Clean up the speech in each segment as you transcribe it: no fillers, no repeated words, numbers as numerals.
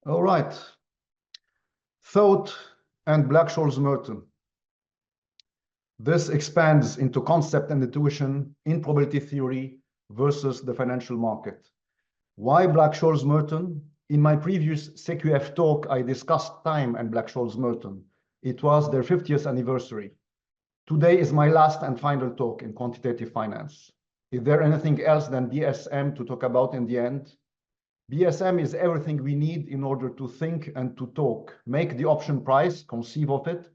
All right. Thought and Black-Scholes-Merton. This expands into concept and intuition in probability theory versus the financial market. Why Black-Scholes-Merton? In my previous CQF talk, I discussed time and Black-Scholes-Merton. It was their 50th anniversary. Today is my last and final talk in quantitative finance. Is there anything else than BSM to talk about in the end? BSM is everything we need in order to think and to talk, make the option price, conceive of it,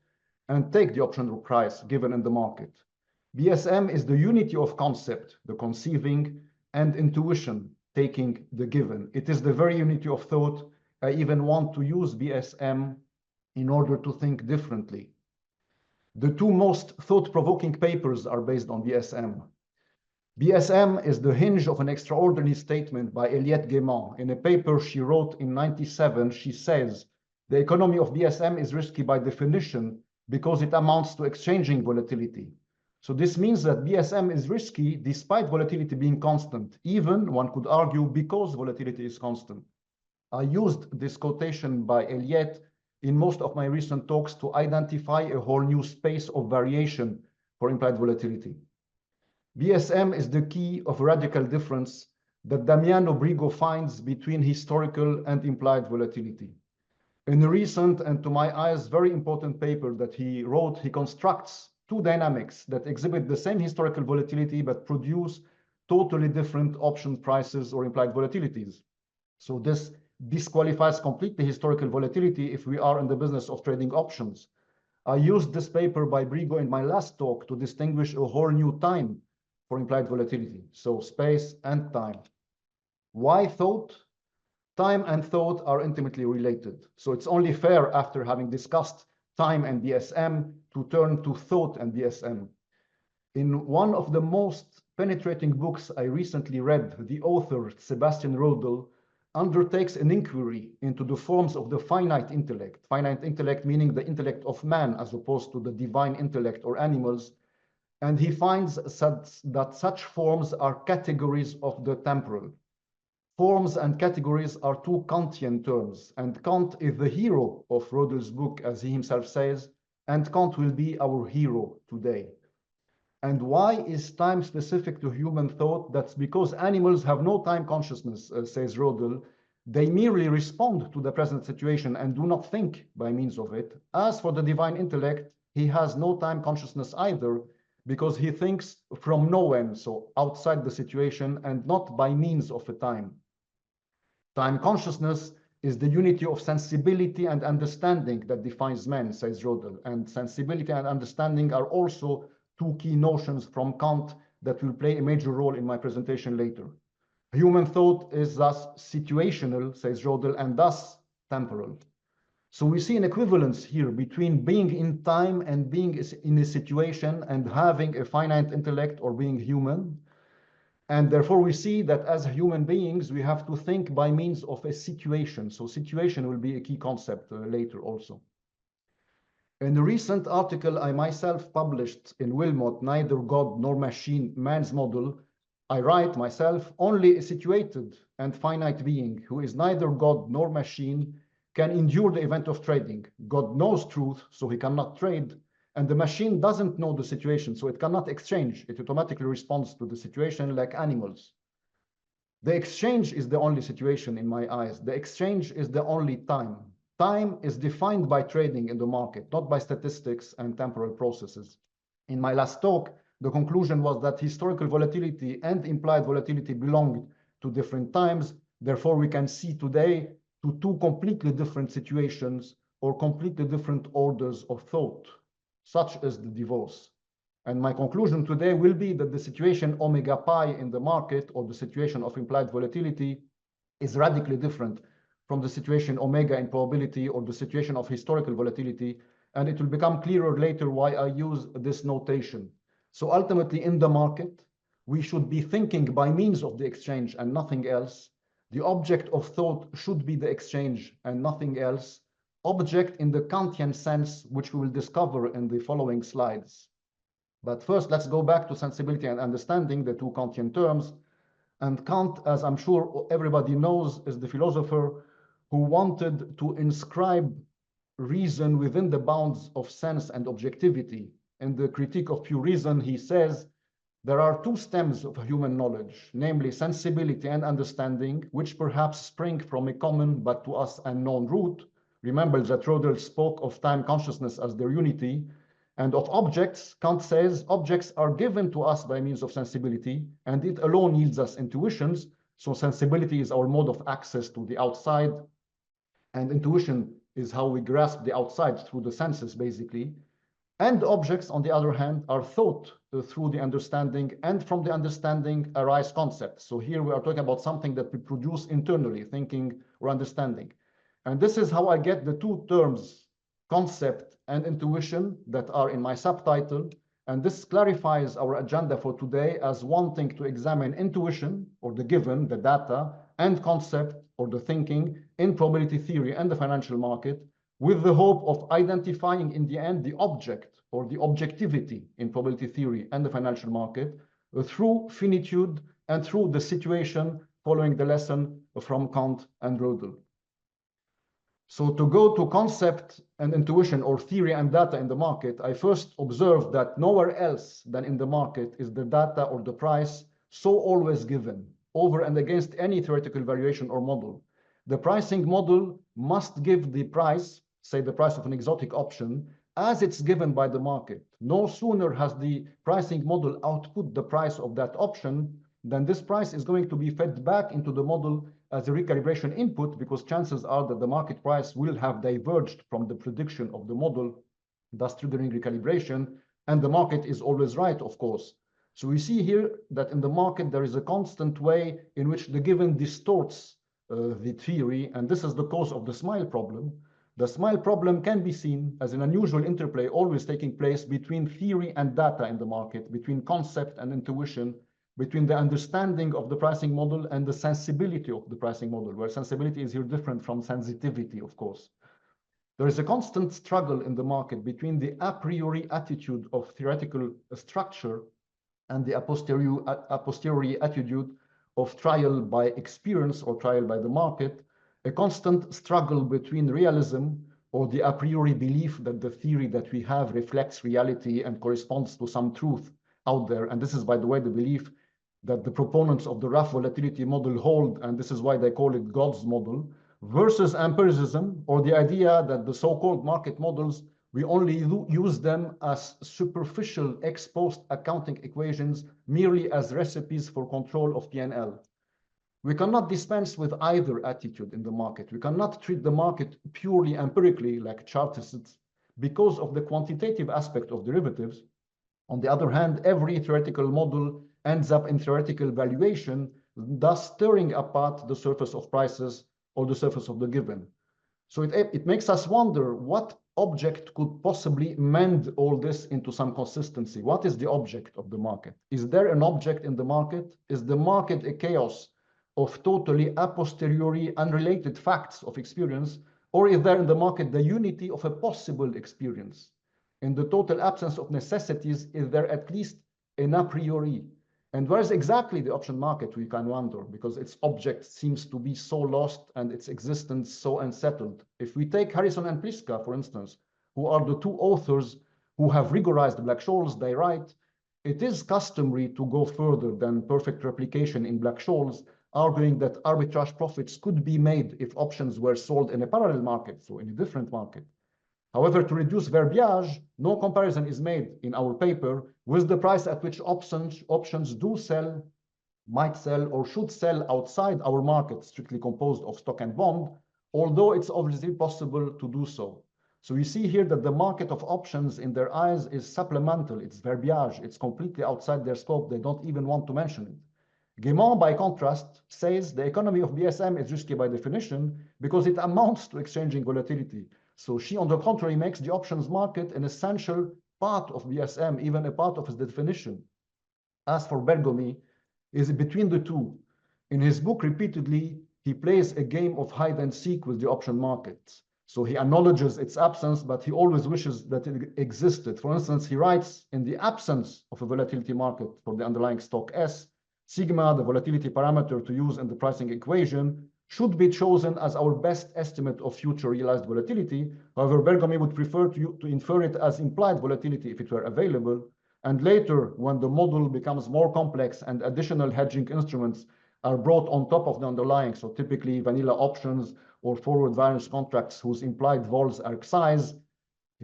and take the option price given in the market. BSM is the unity of concept, the conceiving, and intuition, taking the given. It is the very unity of thought. I even want to use BSM in order to think differently. The two most thought-provoking papers are based on BSM. BSM is the hinge of an extraordinary statement by Eliette Gaiement. In a paper she wrote in 1997, she says, the economy of BSM is risky by definition because it amounts to exchanging volatility. So this means that BSM is risky despite volatility being constant, even, one could argue, because volatility is constant. I used this quotation by Eliette in most of my recent talks to identify a whole new space of variation for implied volatility. BSM is the key of radical difference that Damiano Brigo finds between historical and implied volatility. In a recent and to my eyes very important paper that he wrote, he constructs two dynamics that exhibit the same historical volatility but produce totally different option prices or implied volatilities. So this disqualifies completely historical volatility if we are in the business of trading options. I used this paper by Brigo in my last talk to distinguish a whole new time for implied volatility, so space and time. Why thought? Time and thought are intimately related. So it's only fair after having discussed time and BSM to turn to thought and BSM. In one of the most penetrating books I recently read, the author, Sebastian Rodel, undertakes an inquiry into the forms of the finite intellect meaning the intellect of man as opposed to the divine intellect or animals, and he finds that such forms are categories of the temporal. Forms and categories are two Kantian terms, and Kant is the hero of Rodel's book, as he himself says, and Kant will be our hero today. And why is time specific to human thought? That's because animals have no time consciousness, says Rodel. They merely respond to the present situation and do not think by means of it. As for the divine intellect, he has no time consciousness either, because he thinks from no end, so outside the situation and not by means of a time. Time consciousness is the unity of sensibility and understanding that defines man, says Rodel, and sensibility and understanding are also two key notions from Kant that will play a major role in my presentation later. Human thought is thus situational, says Rodel, and thus temporal. So we see an equivalence here between being in time and being in a situation and having a finite intellect or being human. And therefore we see that as human beings, we have to think by means of a situation. So situation will be a key concept later also. In a recent article I myself published in Wilmot, Neither God Nor Machine, Man's Model, I write myself, only a situated and finite being who is neither God nor machine can endure the event of trading. God knows truth, so he cannot trade, and the machine doesn't know the situation, so it cannot exchange. It automatically responds to the situation like animals. The exchange is the only situation in my eyes. The exchange is the only time. Time is defined by trading in the market, not by statistics and temporal processes. In my last talk, the conclusion was that historical volatility and implied volatility belonged to different times. Therefore, we can see today to two completely different situations or completely different orders of thought, such as the divorce. And my conclusion today will be that the situation omega pi in the market, or the situation of implied volatility, is radically different from the situation omega in probability or the situation of historical volatility. And it will become clearer later why I use this notation. So ultimately in the market, we should be thinking by means of the exchange and nothing else. The object of thought should be the exchange and nothing else. Object in the Kantian sense, which we will discover in the following slides. But first, let's go back to sensibility and understanding, the two Kantian terms. And Kant, as I'm sure everybody knows, is the philosopher who wanted to inscribe reason within the bounds of sense and objectivity. In the Critique of Pure Reason, he says, there are two stems of human knowledge, namely sensibility and understanding, which perhaps spring from a common but to us unknown root. Remember that Rödel spoke of time consciousness as their unity, and of objects, Kant says, objects are given to us by means of sensibility, and it alone yields us intuitions. So sensibility is our mode of access to the outside, and intuition is how we grasp the outside through the senses, basically. And objects, on the other hand, are thought through the understanding, and from the understanding arise concepts. So here we are talking about something that we produce internally, thinking or understanding. And this is how I get the two terms, concept and intuition, that are in my subtitle. And this clarifies our agenda for today as wanting to examine intuition, or the given, the data, and concept, or the thinking, in probability theory and the financial market, with the hope of identifying in the end the object or the objectivity in probability theory and the financial market through finitude and through the situation, following the lesson from Kant and Rödel. So to go to concept and intuition, or theory and data in the market, I first observed that nowhere else than in the market is the data or the price so always given over and against any theoretical valuation or model. The pricing model must give the price, say the price of an exotic option, as it's given by the market. No sooner has the pricing model output the price of that option than this price is going to be fed back into the model as a recalibration input, because chances are that the market price will have diverged from the prediction of the model, thus triggering recalibration, and the market is always right, of course. So we see here that in the market there is a constant way in which the given distorts the theory, and this is the cause of the smile problem. The smile problem can be seen as an unusual interplay always taking place between theory and data in the market, between concept and intuition, between the understanding of the pricing model and the sensibility of the pricing model, where sensibility is here different from sensitivity, of course. There is a constant struggle in the market between the a priori attitude of theoretical structure and the a posteriori attitude of trial by experience or trial by the market, a constant struggle between realism, or the a priori belief that the theory that we have reflects reality and corresponds to some truth out there. And this is, by the way, the belief that the proponents of the rough volatility model hold, and this is why they call it God's model, versus empiricism, or the idea that the so-called market models, we only use them as superficial ex-post accounting equations, merely as recipes for control of P&L. We cannot dispense with either attitude in the market. We cannot treat the market purely empirically like chartists because of the quantitative aspect of derivatives. On the other hand, every theoretical model ends up in theoretical valuation, thus tearing apart the surface of prices or the surface of the given. So it makes us wonder what object could possibly mend all this into some consistency. What is the object of the market? Is there an object in the market? Is the market a chaos of totally a posteriori unrelated facts of experience, or is there in the market the unity of a possible experience? In the total absence of necessities, is there at least an a priori? And where is exactly the option market, we can wonder, because its object seems to be so lost and its existence so unsettled. If we take Harrison and Pliska, for instance, who are the two authors who have rigorized Black-Scholes, they write, it is customary to go further than perfect replication in Black-Scholes, arguing that arbitrage profits could be made if options were sold in a parallel market, so in a different market. However, to reduce verbiage, no comparison is made in our paper with the price at which options do sell, might sell, or should sell outside our market, strictly composed of stock and bond, although it's obviously possible to do so. So you see here that the market of options in their eyes is supplemental, it's verbiage, it's completely outside their scope, they don't even want to mention it. Guémon, by contrast, says the economy of BSM is risky by definition because it amounts to exchanging volatility. So she, on the contrary, makes the options market an essential part of BSM, even a part of its definition. As for Bergomi, is between the two. In his book, repeatedly, he plays a game of hide and seek with the option market. So he acknowledges its absence, but he always wishes that it existed. For instance, he writes, in the absence of a volatility market for the underlying stock S, sigma, the volatility parameter to use in the pricing equation, should be chosen as our best estimate of future realized volatility. However, Bergomi would prefer to infer it as implied volatility if it were available. And later, when the model becomes more complex and additional hedging instruments are brought on top of the underlying, so typically vanilla options or forward variance contracts whose implied vols are Xi's,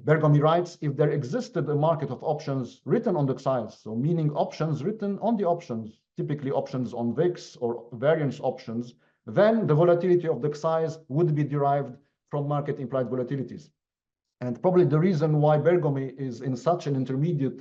Bergomi writes, if there existed a market of options written on the Xi's, so meaning options written on the options, typically options on VIX or variance options, then the volatility of the Xi's would be derived from market implied volatilities. And probably the reason why Bergomi is in such an intermediate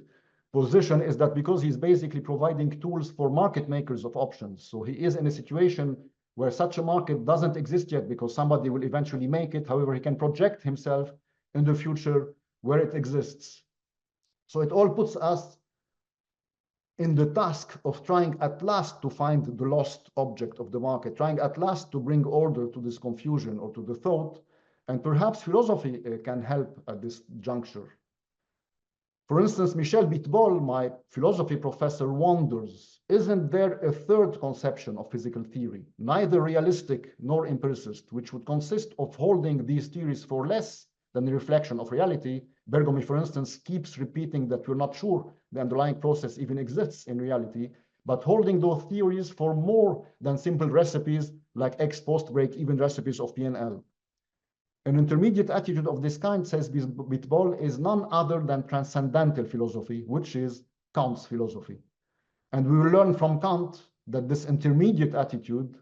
position is that because he's basically providing tools for market makers of options. So he is in a situation where such a market doesn't exist yet because somebody will eventually make it. However, he can project himself in the future where it exists. So it all puts us in the task of trying at last to find the lost object of the market, trying at last to bring order to this confusion or to the thought, and perhaps philosophy can help at this juncture. For instance, Michel Bitbol, my philosophy professor, wonders, isn't there a third conception of physical theory, neither realistic nor empiricist, which would consist of holding these theories for less than the reflection of reality? Bergomi, for instance, keeps repeating that we're not sure the underlying process even exists in reality, but holding those theories for more than simple recipes like ex-post break-even recipes of P&L. An intermediate attitude of this kind, says Bitbol, is none other than transcendental philosophy, which is Kant's philosophy. And we will learn from Kant that this intermediate attitude,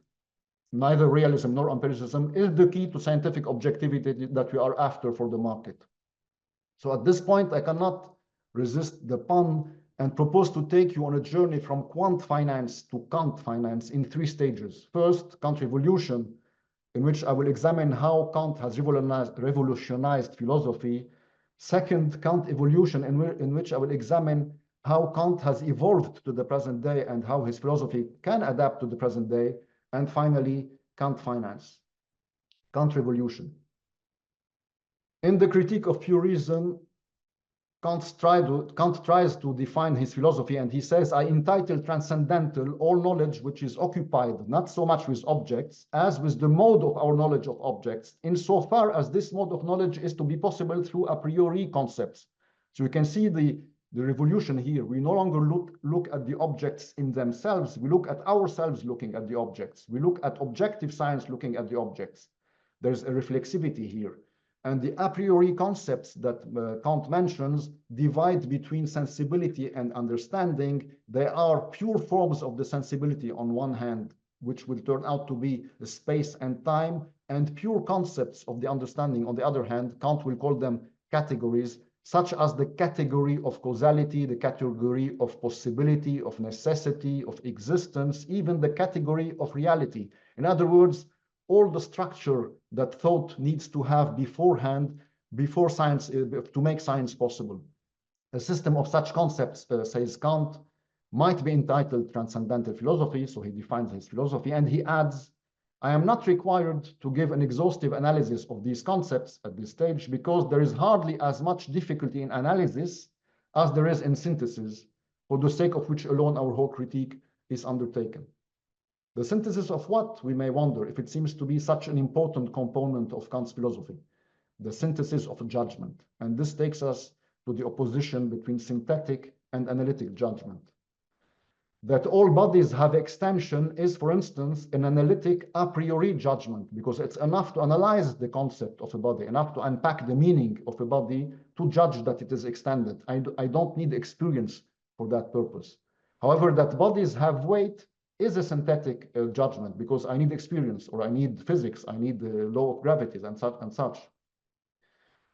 neither realism nor empiricism, is the key to scientific objectivity that we are after for the market. So at this point, I cannot resist the pun and propose to take you on a journey from quant finance to Kant finance in 3 stages. First, Kant revolution, in which I will examine how Kant has revolutionized philosophy. Second, Kant evolution, in which I will examine how Kant has evolved to the present day and how his philosophy can adapt to the present day. And finally, Kant finance, Kant revolution. In the Critique of Pure Reason, Kant tries to define his philosophy, and he says, I entitle transcendental all knowledge which is occupied not so much with objects as with the mode of our knowledge of objects, insofar as this mode of knowledge is to be possible through a priori concepts. So you can see the revolution here. We no longer look at the objects in themselves. We look at ourselves looking at the objects. We look at objective science looking at the objects. There's a reflexivity here. And the a priori concepts that Kant mentions divide between sensibility and understanding. They are pure forms of the sensibility on one hand, which will turn out to be the space and time, and pure concepts of the understanding on the other hand. Kant will call them categories, such as the category of causality, the category of possibility, of necessity, of existence, even the category of reality. In other words, all the structure that thought needs to have beforehand, before science, to make science possible. A system of such concepts, says Kant, might be entitled transcendental philosophy, so he defines his philosophy, and he adds, I am not required to give an exhaustive analysis of these concepts at this stage because there is hardly as much difficulty in analysis as there is in synthesis, for the sake of which alone our whole critique is undertaken. The synthesis of what, we may wonder, if it seems to be such an important component of Kant's philosophy? The synthesis of judgment. And this takes us to the opposition between synthetic and analytic judgment. That all bodies have extension is, for instance, an analytic a priori judgment, because it's enough to analyze the concept of a body, enough to unpack the meaning of a body to judge that it is extended. I don't need experience for that purpose. However, that bodies have weight is a synthetic judgment, because I need experience, or I need physics, I need the law of gravity, and such and such.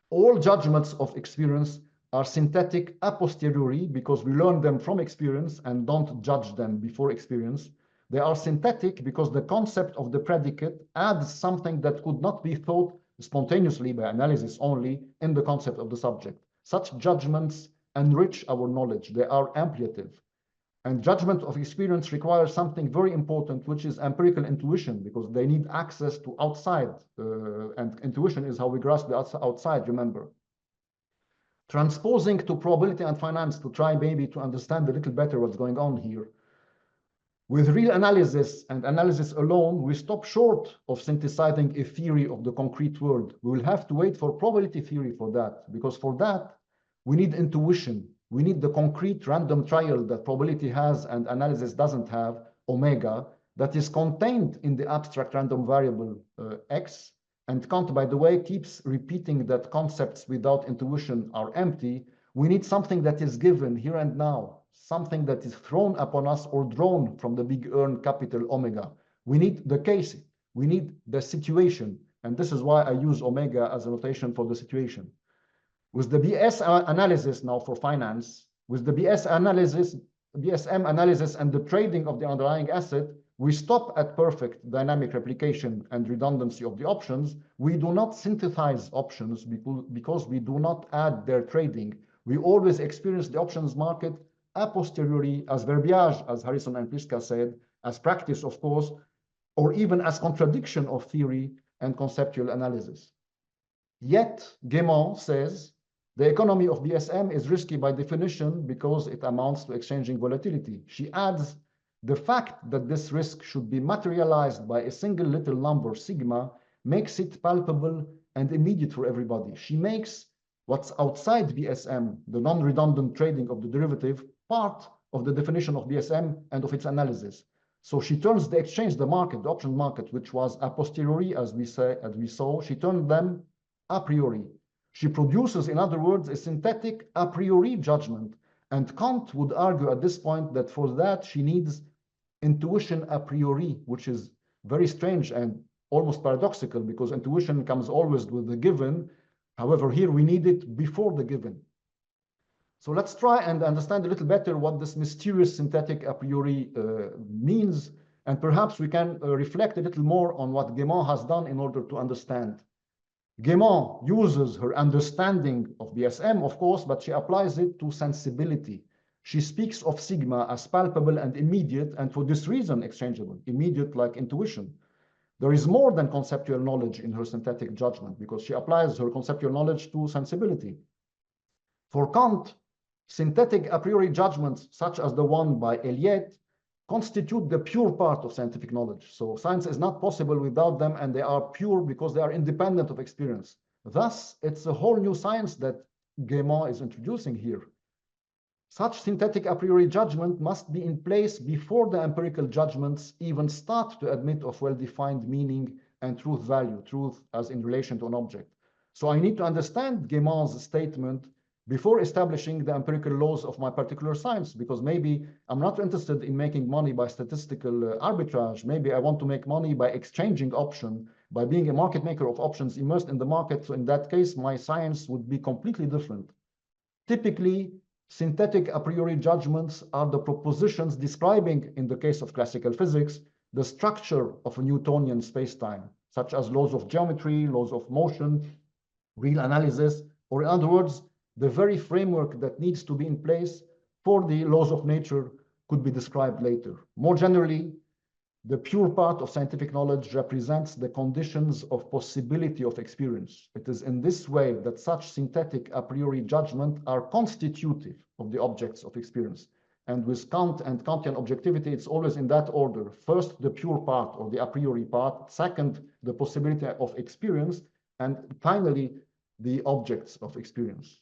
All judgments of experience are synthetic a posteriori, because we learn them from experience and don't judge them before experience. They are synthetic because the concept of the predicate adds something that could not be thought spontaneously by analysis only in the concept of the subject. Such judgments enrich our knowledge. They are ampliative. And judgment of experience requires something very important, which is empirical intuition, because they need access to outside. And intuition is how we grasp the outside, remember. Transposing to probability and finance to try maybe to understand a little better what's going on here. With real analysis and analysis alone, we stop short of synthesizing a theory of the concrete world. We will have to wait for probability theory for that, because for that, we need intuition. We need the concrete random trial that probability has and analysis doesn't have, omega, that is contained in the abstract random variable x. And Kant, by the way, keeps repeating that concepts without intuition are empty. We need something that is given here and now, something that is thrown upon us or drawn from the big urn capital omega. We need the case, we need the situation. And this is why I use omega as a notation for the situation. With the BS analysis now for finance, with the BSM analysis and the trading of the underlying asset, we stop at perfect dynamic replication and redundancy of the options. We do not synthesize options because we do not add their trading. We always experience the options market a posteriori as verbiage, as Harrison and Pliska said, as practice, of course, or even as contradiction of theory and conceptual analysis. Yet, Guémon says, the economy of BSM is risky by definition because it amounts to exchanging volatility. She adds, the fact that this risk should be materialized by a single little number, sigma, makes it palpable and immediate for everybody. She makes what's outside BSM, the non-redundant trading of the derivative, part of the definition of BSM and of its analysis. So she turns the exchange, the market, the option market, which was a posteriori, as we saw, she turned them a priori. She produces, in other words, a synthetic a priori judgment. And Kant would argue at this point that for that she needs intuition a priori, which is very strange and almost paradoxical because intuition comes always with the given. However, here we need it before the given. So let's try and understand a little better what this mysterious synthetic a priori means. And perhaps we can reflect a little more on what Guémon has done in order to understand. Guémon uses her understanding of BSM, of course, but she applies it to sensibility. She speaks of sigma as palpable and immediate, and for this reason exchangeable, immediate like intuition. There is more than conceptual knowledge in her synthetic judgment because she applies her conceptual knowledge to sensibility. For Kant, synthetic a priori judgments, such as the one by Eliot, constitute the pure part of scientific knowledge. So science is not possible without them, and they are pure because they are independent of experience. Thus, it's a whole new science that Guémon is introducing here. Such synthetic a priori judgment must be in place before the empirical judgments even start to admit of well-defined meaning and truth value, truth as in relation to an object. So I need to understand Guémon's statement before establishing the empirical laws of my particular science, because maybe I'm not interested in making money by statistical arbitrage. Maybe I want to make money by exchanging option, by being a market maker of options immersed in the market. So in that case, my science would be completely different. Typically, synthetic a priori judgments are the propositions describing, in the case of classical physics, the structure of a Newtonian space-time, such as laws of geometry, laws of motion, real analysis, or in other words, the very framework that needs to be in place for the laws of nature could be described later. More generally, the pure part of scientific knowledge represents the conditions of possibility of experience. It is in this way that such synthetic a priori judgment are constitutive of the objects of experience. And with Kant and Kantian objectivity, it's always in that order. First, the pure part or the a priori part. Second, the possibility of experience. And finally, the objects of experience.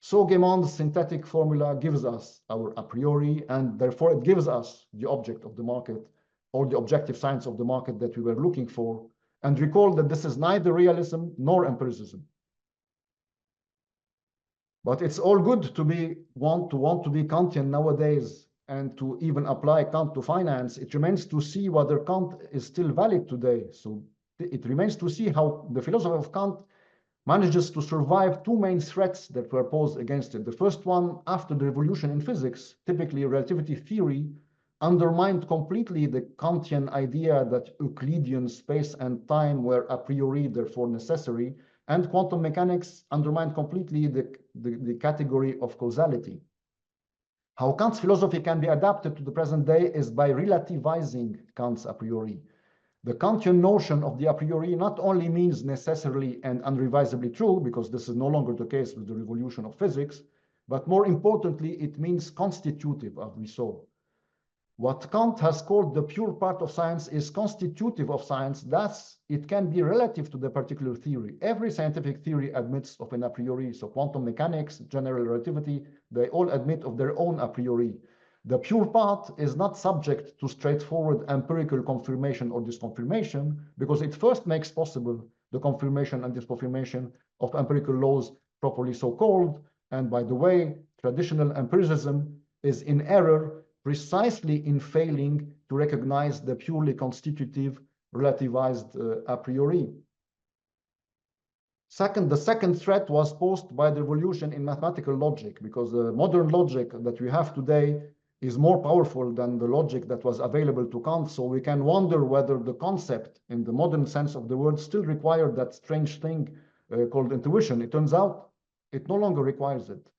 So Guémon's synthetic formula gives us our a priori, and therefore it gives us the object of the market or the objective science of the market that we were looking for. And recall that this is neither realism nor empiricism. But it's all good to want to be Kantian nowadays and to even apply Kant to finance. It remains to see whether Kant is still valid today. So it remains to see how the philosophy of Kant manages to survive two main threats that were posed against it. The first one, after the revolution in physics, typically relativity theory, undermined completely the Kantian idea that Euclidean space and time were a priori, therefore necessary, and quantum mechanics undermined completely the category of causality. How Kant's philosophy can be adapted to the present day is by relativizing Kant's a priori. The Kantian notion of the a priori not only means necessarily and unrevisably true, because this is no longer the case with the revolution of physics, but more importantly, it means constitutive, as we saw. What Kant has called the pure part of science is constitutive of science. Thus, it can be relative to the particular theory. Every scientific theory admits of an a priori. So quantum mechanics, general relativity, they all admit of their own a priori. The pure part is not subject to straightforward empirical confirmation or disconfirmation because it first makes possible the confirmation and disconfirmation of empirical laws properly so called. And by the way, traditional empiricism is in error precisely in failing to recognize the purely constitutive relativized a priori. Second, the second threat was posed by the revolution in mathematical logic, because the modern logic that we have today is more powerful than the logic that was available to Kant. So we can wonder whether the concept in the modern sense of the word still required that strange thing called intuition. It turns out it no longer requires it.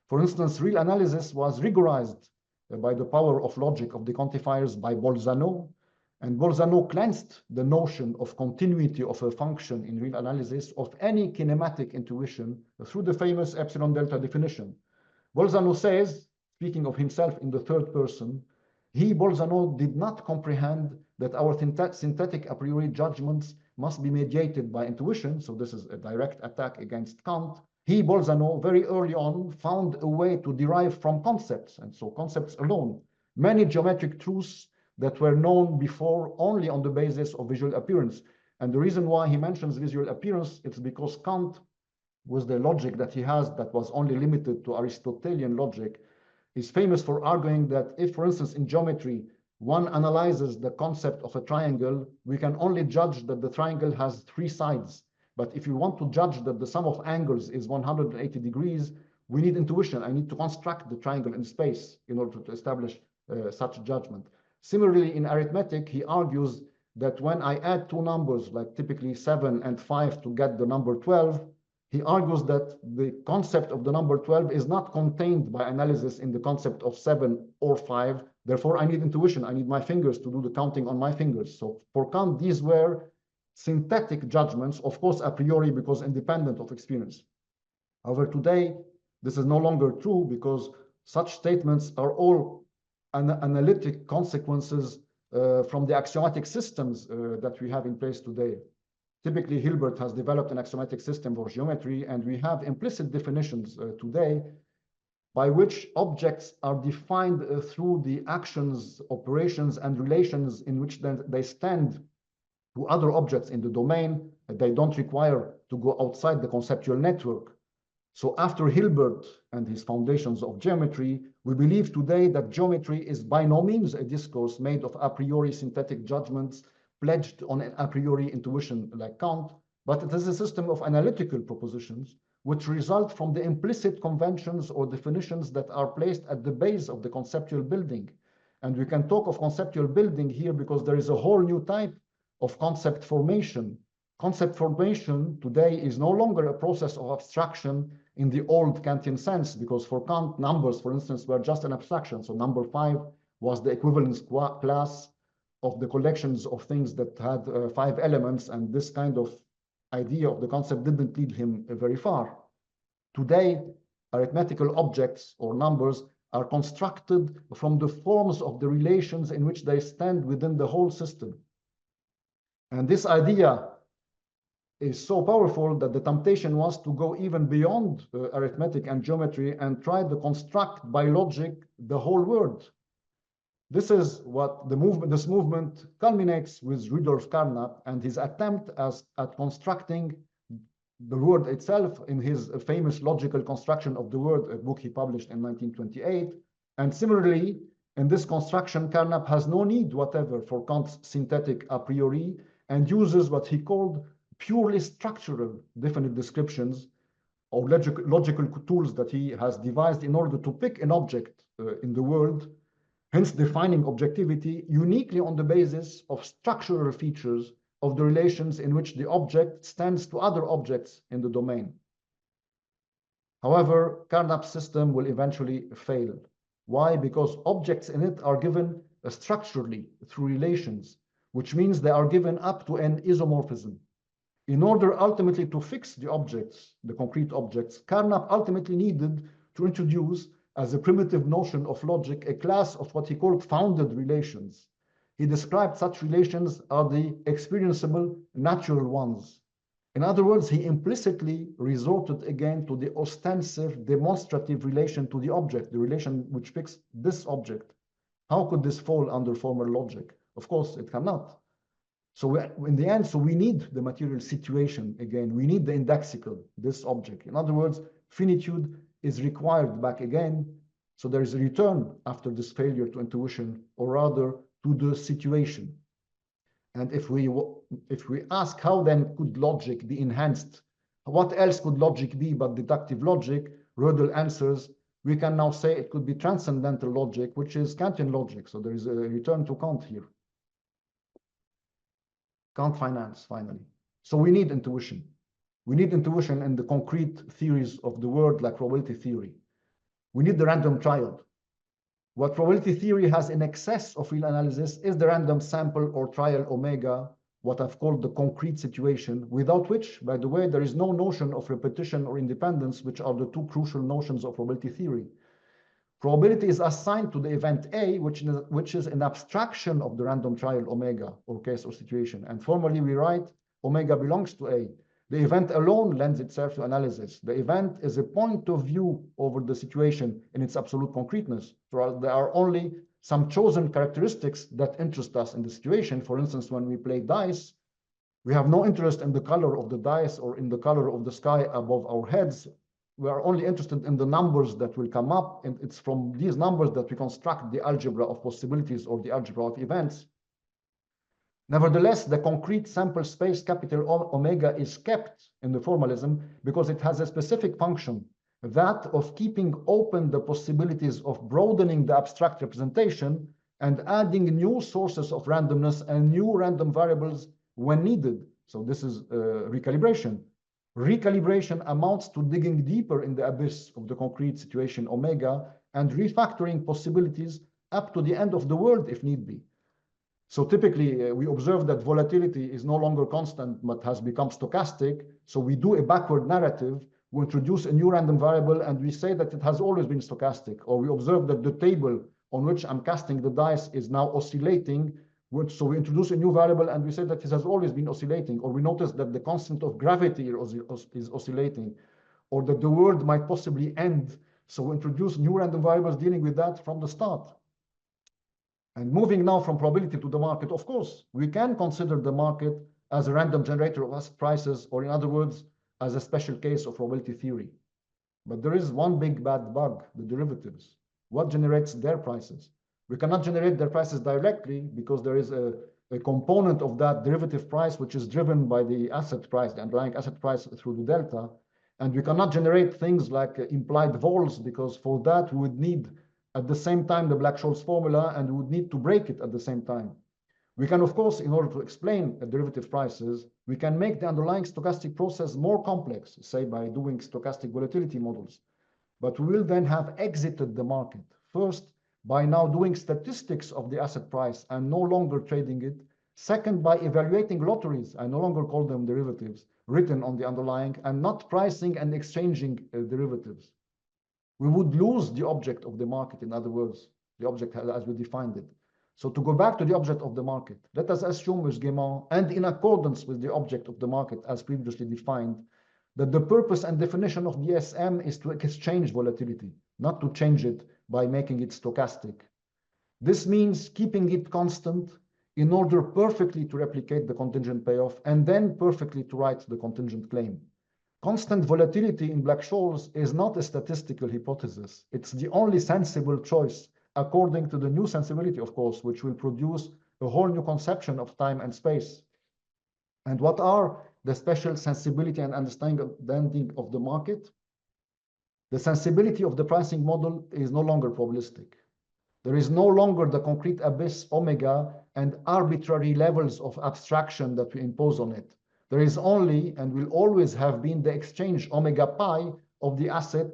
For instance, real analysis was rigorized by the power of logic of the quantifiers by Bolzano. And Bolzano cleansed the notion of continuity of a function in real analysis of any kinematic intuition through the famous epsilon delta definition. Bolzano says, speaking of himself in the third person, Bolzano, did not comprehend that our synthetic a priori judgments must be mediated by intuition. So this is a direct attack against Kant. Bolzano, very early on, found a way to derive from concepts, and so concepts alone, many geometric truths that were known before only on the basis of visual appearance. And the reason why he mentions visual appearance, it's because Kant, with the logic that he has that was only limited to Aristotelian logic, is famous for arguing that if, for instance, in geometry, one analyzes the concept of a triangle, we can only judge that the triangle has 3 sides. But if you want to judge that the sum of angles is 180 degrees, we need intuition. I need to construct the triangle in space in order to establish such judgment. Similarly, in arithmetic, he argues that when I add 2 numbers, like typically 7 and 5 to get the number 12, he argues that the concept of the number 12 is not contained by analysis in the concept of 7 or 5. Therefore, I need intuition. I need my fingers to do the counting on my fingers. So for Kant, these were synthetic judgments, of course, a priori, because independent of experience. However, today, this is no longer true because such statements are all analytic consequences from the axiomatic systems that we have in place today. Typically, Hilbert has developed an axiomatic system for geometry, and we have implicit definitions today by which objects are defined through the actions, operations, and relations in which they stand to other objects in the domain. They don't require to go outside the conceptual network. So after Hilbert and his foundations of geometry, we believe today that geometry is by no means a discourse made of a priori synthetic judgments pledged on an a priori intuition like Kant, but it is a system of analytical propositions which result from the implicit conventions or definitions that are placed at the base of the conceptual building. And we can talk of conceptual building here because there is a whole new type of concept formation. Concept formation today is no longer a process of abstraction in the old Kantian sense, because for Kant, numbers, for instance, were just an abstraction. So number 5 was the equivalence class of the collections of things that had 5 elements, and this kind of idea of the concept didn't lead him very far. Today, arithmetical objects or numbers are constructed from the forms of the relations in which they stand within the whole system. And this idea is so powerful that the temptation was to go even beyond arithmetic and geometry and try to construct by logic the whole world. This is what this movement culminates with Rudolf Carnap and his attempt at constructing the word itself in his famous logical construction of the word, a book he published in 1928. And similarly, in this construction, Carnap has no need whatever for Kant's synthetic a priori and uses what he called purely structural definite descriptions or logical tools that he has devised in order to pick an object in the world, hence defining objectivity uniquely on the basis of structural features of the relations in which the object stands to other objects in the domain. However, Carnap's system will eventually fail. Why? Because objects in it are given structurally through relations, which means they are given up to an isomorphism. In order ultimately to fix the objects, the concrete objects, Carnap ultimately needed to introduce as a primitive notion of logic, a class of what he called founded relations. He described such relations are the experienceable natural ones. In other words, he implicitly resorted again to the ostensive demonstrative relation to the object, the relation which fixed this object. How could this fall under formal logic? Of course, it cannot. So in the end, we need the material situation again. We need the indexical, this object. In other words, finitude is required back again. So there is a return after this failure to intuition, or rather to the situation. And if we ask how then could logic be enhanced, what else could logic be but deductive logic? Rödel answers, we can now say it could be transcendental logic, which is Kantian logic. So there is a return to Kant here. Kant finance, finally. So we need intuition. We need intuition in the concrete theories of the world, like probability theory. We need the random triad. What probability theory has in excess of real analysis is the random sample or trial omega, what I've called the concrete situation, without which, by the way, there is no notion of repetition or independence, which are the two crucial notions of probability theory. Probability is assigned to the event A, which is an abstraction of the random trial omega, or case or situation. And formally, we write omega belongs to A. The event alone lends itself to analysis. The event is a point of view over the situation in its absolute concreteness. There are only some chosen characteristics that interest us in the situation. For instance, when we play dice, we have no interest in the color of the dice or in the color of the sky above our heads. We are only interested in the numbers that will come up, and it's from these numbers that we construct the algebra of possibilities or the algebra of events. Nevertheless, the concrete sample space capital omega is kept in the formalism because it has a specific function, that of keeping open the possibilities of broadening the abstract representation and adding new sources of randomness and new random variables when needed. So this is recalibration. Recalibration amounts to digging deeper in the abyss of the concrete situation omega and refactoring possibilities up to the end of the world if need be. So typically, we observe that volatility is no longer constant, but has become stochastic. So we do a backward narrative. We introduce a new random variable, and we say that it has always been stochastic. Or we observe that the table on which I'm casting the dice is now oscillating. So we introduce a new variable, and we say that it has always been oscillating. Or we notice that the constant of gravity is oscillating, or that the world might possibly end. So we introduce new random variables dealing with that from the start. And moving now from probability to the market, of course, we can consider the market as a random generator of asset prices, or in other words, as a special case of probability theory. But there is one big bad bug, the derivatives. What generates their prices? We cannot generate their prices directly because there is a component of that derivative price which is driven by the asset price, the underlying asset price through the delta. And we cannot generate things like implied vols because for that we would need at the same time the Black-Scholes formula, and we would need to break it at the same time. We can, of course, in order to explain derivative prices, we can make the underlying stochastic process more complex, say by doing stochastic volatility models. But we will then have exited the market. First, by now doing statistics of the asset price and no longer trading it. Second, by evaluating lotteries, I no longer call them derivatives, written on the underlying, and not pricing and exchanging derivatives. We would lose the object of the market, in other words, the object as we defined it. So to go back to the object of the market, let us assume with Gaiman, and in accordance with the object of the market as previously defined, that the purpose and definition of DSM is to exchange volatility, not to change it by making it stochastic. This means keeping it constant in order perfectly to replicate the contingent payoff and then perfectly to write the contingent claim. Constant volatility in Black-Scholes is not a statistical hypothesis. It's the only sensible choice according to the new sensibility, of course, which will produce a whole new conception of time and space. And what are the special sensibility and understanding of the market? The sensibility of the pricing model is no longer probabilistic. There is no longer the concrete abyss omega and arbitrary levels of abstraction that we impose on it. There is only and will always have been the exchange omega pi of the asset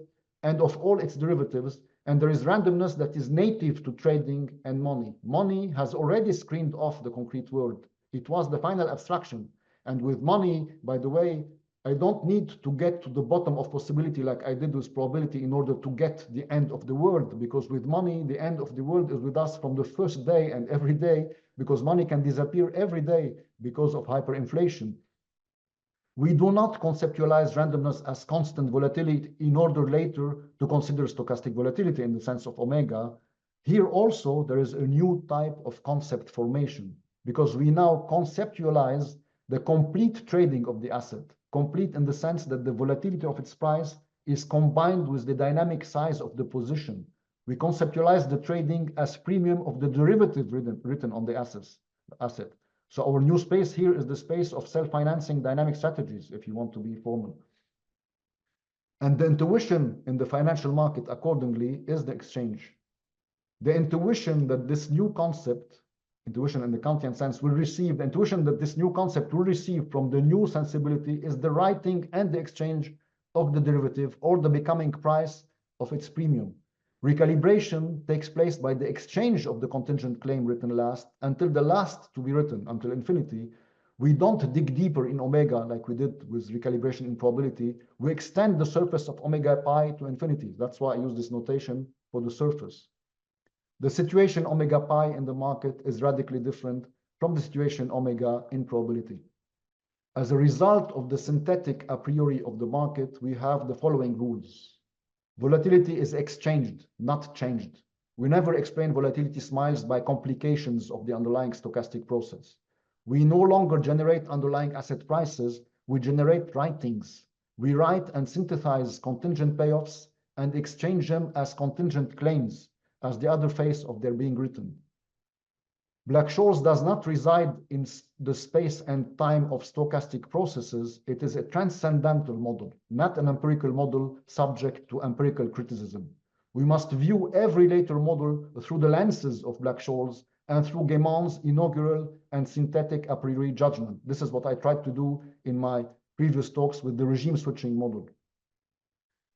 and of all its derivatives, and there is randomness that is native to trading and money. Money has already screened off the concrete world. It was the final abstraction. And with money, by the way, I don't need to get to the bottom of possibility like I did with probability in order to get the end of the world, because with money, the end of the world is with us from the first day and every day, because money can disappear every day because of hyperinflation. We do not conceptualize randomness as constant volatility in order later to consider stochastic volatility in the sense of omega. Here also, there is a new type of concept formation, because we now conceptualize the complete trading of the asset, complete in the sense that the volatility of its price is combined with the dynamic size of the position. We conceptualize the trading as premium of the derivative written on the asset. So our new space here is the space of self-financing dynamic strategies, if you want to be formal. And the intuition in the financial market, accordingly, is the exchange. The intuition that this new concept, intuition in the Kantian sense, will receive, the intuition that this new concept will receive from the new sensibility is the writing and the exchange of the derivative or the becoming price of its premium. Recalibration takes place by the exchange of the contingent claim written last until the last to be written, until infinity. We don't dig deeper in omega like we did with recalibration in probability. We extend the surface of omega pi to infinity. That's why I use this notation for the surface. The situation omega pi in the market is radically different from the situation omega in probability. As a result of the synthetic a priori of the market, we have the following rules. Volatility is exchanged, not changed. We never explain volatility smiles by complications of the underlying stochastic process. We no longer generate underlying asset prices, we generate writings. We write and synthesize contingent payoffs and exchange them as contingent claims, as the other face of their being written. Black-Scholes does not reside in the space and time of stochastic processes. It is a transcendental model, not an empirical model subject to empirical criticism. We must view every later model through the lenses of Black-Scholes and through Gaiman's inaugural and synthetic a priori judgment. This is what I tried to do in my previous talks with the regime switching model.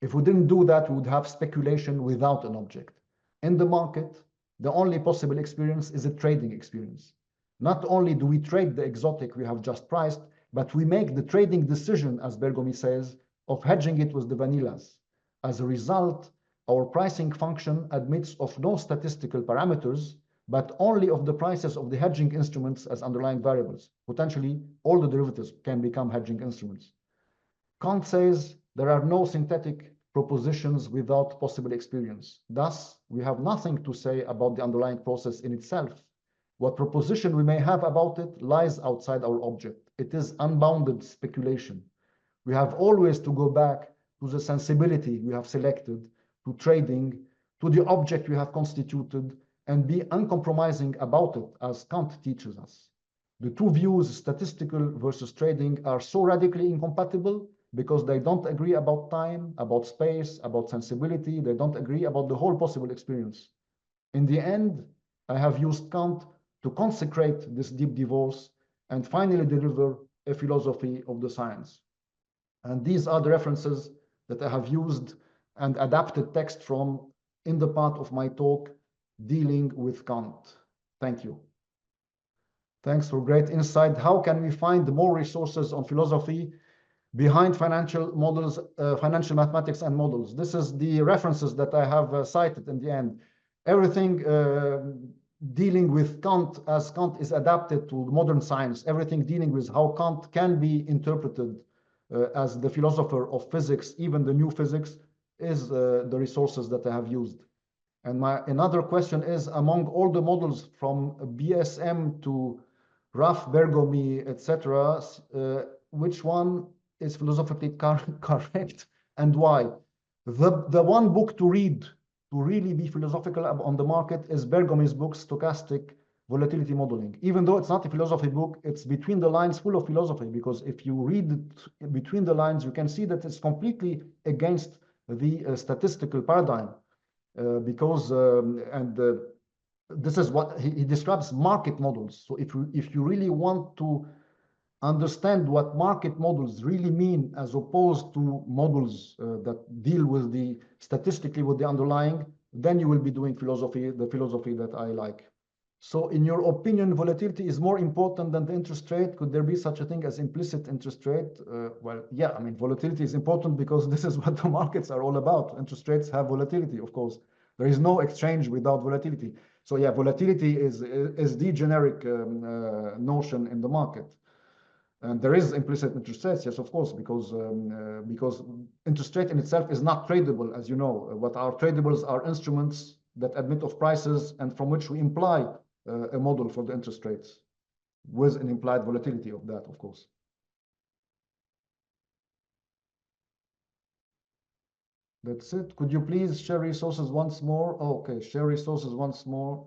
If we didn't do that, we would have speculation without an object. In the market, the only possible experience is a trading experience. Not only do we trade the exotic we have just priced, but we make the trading decision, as Bergomi says, of hedging it with the vanillas. As a result, our pricing function admits of no statistical parameters, but only of the prices of the hedging instruments as underlying variables. Potentially, all the derivatives can become hedging instruments. Kant says there are no synthetic propositions without possible experience. Thus, we have nothing to say about the underlying process in itself. What proposition we may have about it lies outside our object. It is unbounded speculation. We have always to go back to the sensibility we have selected, to trading, to the object we have constituted, and be uncompromising about it, as Kant teaches us. The two views, statistical versus trading, are so radically incompatible because they don't agree about time, about space, about sensibility. They don't agree about the whole possible experience. In the end, I have used Kant to consecrate this deep divorce and finally deliver a philosophy of the science. And these are the references that I have used and adapted text from in the part of my talk dealing with Kant. Thank you. Thanks for great insight. How can we find more resources on philosophy behind financial models, financial mathematics and models? This is the references that I have cited in the end. Everything dealing with Kant as Kant is adapted to modern science, everything dealing with how Kant can be interpreted as the philosopher of physics, even the new physics, is the resources that I have used. And another question is, among all the models from BSM to Raff, Bergomi, etc., which one is philosophically correct and why? The one book to read to really be philosophical on the market is Bergomi's book, Stochastic Volatility Modeling. Even though it's not a philosophy book, it's between the lines full of philosophy, because if you read it between the lines, you can see that it's completely against the statistical paradigm. This is what he describes market models. So if you really want to understand what market models really mean, as opposed to models that deal with statistically with the underlying, then you will be doing philosophy, the philosophy that I like. So in your opinion, volatility is more important than the interest rate? Could there be such a thing as implicit interest rate? Well, yeah, I mean, volatility is important because this is what the markets are all about. Interest rates have volatility, of course. There is no exchange without volatility. So yeah, volatility is the generic notion in the market. And there is implicit interest rates, yes, of course, because interest rate in itself is not tradable, as you know. What are tradables are instruments that admit of prices and from which we imply a model for the interest rates with an implied volatility of that, of course. That's it. Could you please share resources once more? Oh, okay, share resources once more.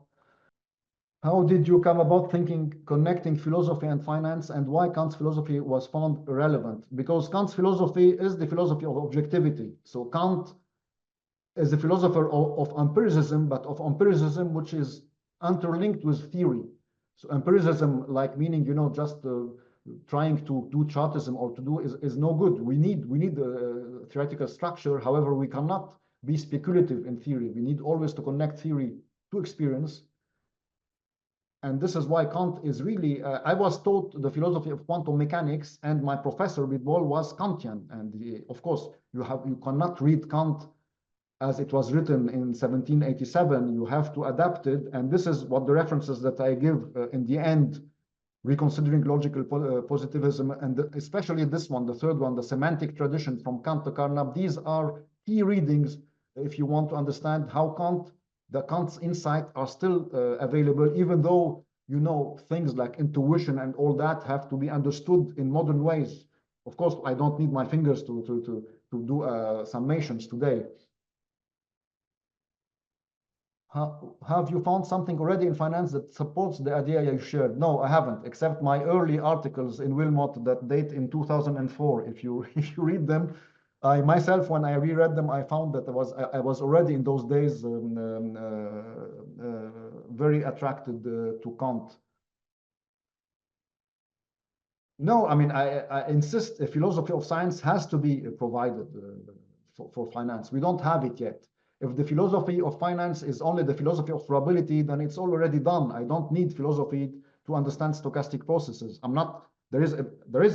How did you come about thinking, connecting philosophy and finance, and why Kant's philosophy was found irrelevant? Because Kant's philosophy is the philosophy of objectivity. So Kant is a philosopher of empiricism, but of empiricism which is interlinked with theory. So empiricism, like meaning, you know, just trying to do chartism or to do is no good. We need a theoretical structure. However, we cannot be speculative in theory. We need always to connect theory to experience. And this is why Kant is really, I was taught the philosophy of quantum mechanics, and my professor Bidwall was Kantian. And of course, you cannot read Kant as it was written in 1787. You have to adapt it. And this is what the references that I give in the end, reconsidering logical positivism, and especially this one, the third one, the semantic tradition from Kant to Carnap. These are key readings if you want to understand how Kant's insight are still available, even though, you know, things like intuition and all that have to be understood in modern ways. Of course, I don't need my fingers to do summations today. Have you found something already in finance that supports the idea you shared? No, I haven't, except my early articles in Wilmot that date in 2004. If you read them, I myself, when I reread them, I found that I was already in those days very attracted to Kant. No, I mean, I insist a philosophy of science has to be provided for finance. We don't have it yet. If the philosophy of finance is only the philosophy of probability, then it's already done. I don't need philosophy to understand stochastic processes. There is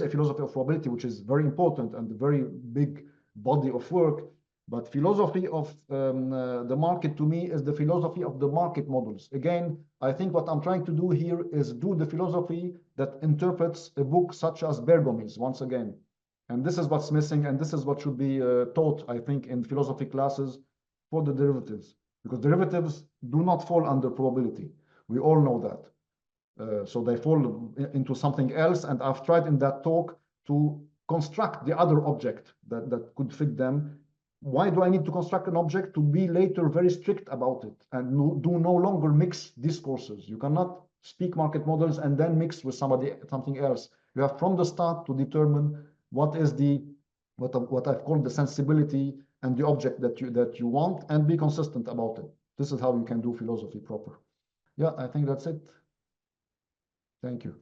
a philosophy of probability, which is very important and a very big body of work. But philosophy of the market to me is the philosophy of the market models. Again, I think what I'm trying to do here is do the philosophy that interprets a book such as Bergomy's once again. And this is what's missing, and this is what should be taught, I think, in philosophy classes for the derivatives, because derivatives do not fall under probability. We all know that. So they fall into something else, and I've tried in that talk to construct the other object that could fit them. Why do I need to construct an object? To be later very strict about it and do no longer mix discourses. You cannot speak market models and then mix with something else. You have from the start to determine what is what I've called the sensibility and the object that you want, and be consistent about it. This is how you can do philosophy proper. Yeah, I think that's it. Thank you.